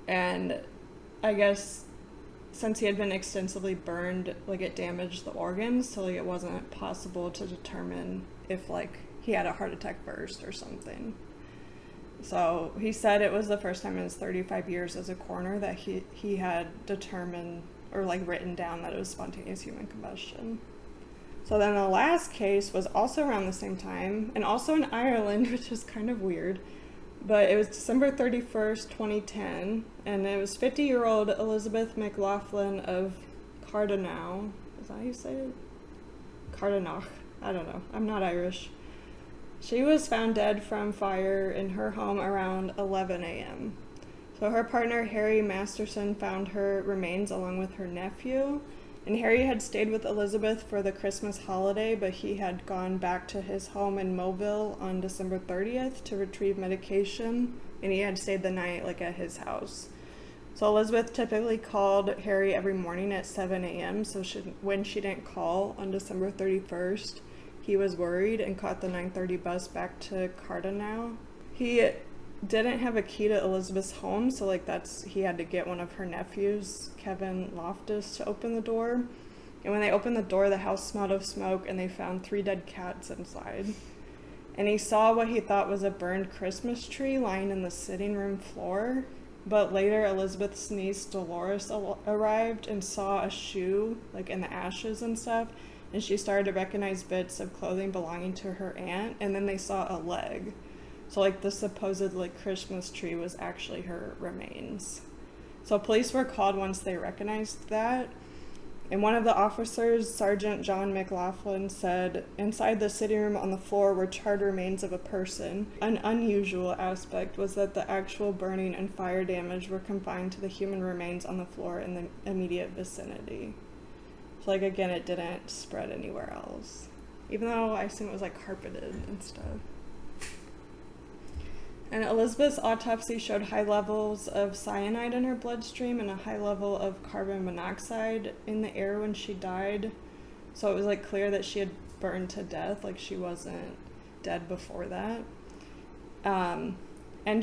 And I guess since he had been extensively burned, like, it damaged the organs, so like it wasn't possible to determine if like he had a heart attack first or something. So he said it was the first time in his 35 years as a coroner that he had determined or like written down that it was spontaneous human combustion. So then the last case was also around the same time, and also in Ireland, which is kind of weird. But it was December 31st, 2010, and it was 50-year-old Elizabeth McLaughlin of Cardenau. Is that how you say it? Cardenau. I don't know. I'm not Irish. She was found dead from fire in her home around 11 a.m. So her partner, Harry Masterson, found her remains along with her nephew. And Harry had stayed with Elizabeth for the Christmas holiday, but he had gone back to his home in Mobile on December 30th to retrieve medication, and he had stayed the night like at his house. So Elizabeth typically called Harry every morning at 7 a.m., so when she didn't call on December 31st, he was worried and caught the 9:30 bus back to Cardenau. He didn't have a key to Elizabeth's home, so like he had to get one of her nephews, Kevin Loftus, to open the door. And when they opened the door, the house smelled of smoke, and they found 3 dead cats inside. And he saw what he thought was a burned Christmas tree lying in the sitting room floor. But later, Elizabeth's niece Dolores arrived and saw a shoe like in the ashes and stuff, and she started to recognize bits of clothing belonging to her aunt, and then they saw a leg. So like the supposed like Christmas tree was actually her remains. So police were called once they recognized that. And one of the officers, Sergeant John McLaughlin, said, inside the sitting room on the floor were charred remains of a person. An unusual aspect was that the actual burning and fire damage were confined to the human remains on the floor in the immediate vicinity. So like again, it didn't spread anywhere else. Even though I assume it was like carpeted and stuff. And Elizabeth's autopsy showed high levels of cyanide in her bloodstream and a high level of carbon monoxide in the air when she died. So it was like clear that she had burned to death, like she wasn't dead before that. And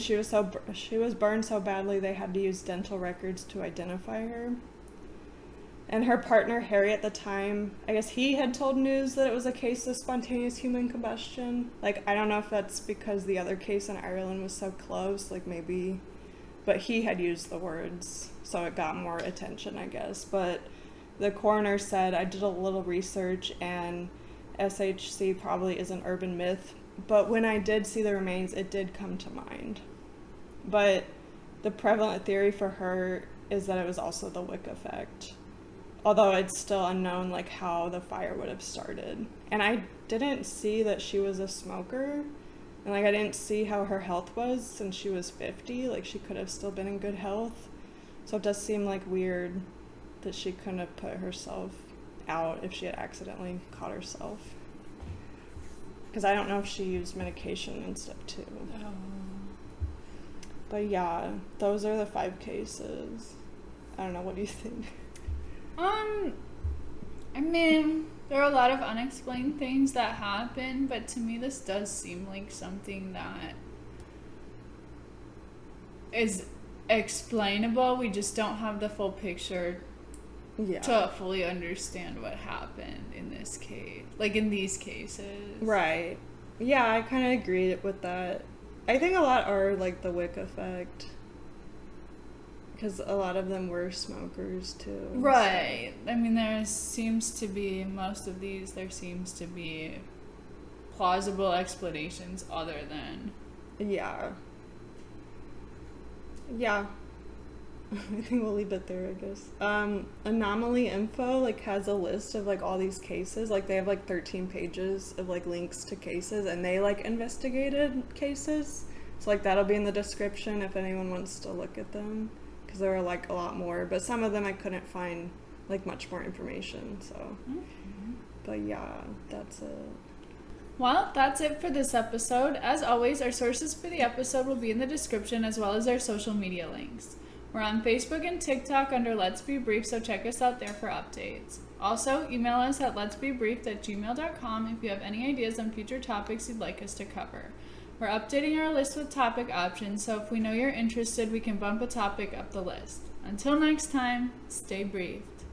she was burned so badly they had to use dental records to identify her. And her partner, Harry, at the time, I guess he had told news that it was a case of spontaneous human combustion. Like, I don't know if that's because the other case in Ireland was so close, like maybe, but he had used the words, so it got more attention, I guess. But the coroner said, I did a little research, and SHC probably is an urban myth, but when I did see the remains, it did come to mind. But the prevalent theory for her is that it was also the wick effect. Although it's still unknown like how the fire would have started. And I didn't see that she was a smoker. And like I didn't see how her health was since she was 50. Like she could have still been in good health. So it does seem like weird that she couldn't have put herself out if she had accidentally caught herself. Because I don't know if she used medication and stuff too. Oh. But yeah, those are the 5 cases. I don't know, what do you think? I mean, there are a lot of unexplained things that happen, but to me this does seem like something that is explainable. We just don't have the full picture to fully understand what happened in this case. Like in these cases. Right. Yeah, I kind of agree with that. I think a lot are like the wick effect. Because a lot of them were smokers too. Right. So. I mean, there seems to be plausible explanations other than. Yeah. Yeah. I think we'll leave it there, I guess. Anomaly Info like has a list of like all these cases. Like they have like 13 pages of like links to cases, and they like investigated cases. So like that'll be in the description if anyone wants to look at them. Because there are like a lot more, but some of them I couldn't find like much more information, so But yeah, that's it. Well, that's it for this episode. As always, our sources for the episode will be in the description, as well as our social media links. We're on Facebook and TikTok under Let's Be Brief, so check us out there for updates. Also, email us at letsbebriefed@gmail.com if you have any ideas on future topics you'd like us to cover. We're updating our list with topic options, so if we know you're interested, we can bump a topic up the list. Until next time, stay briefed.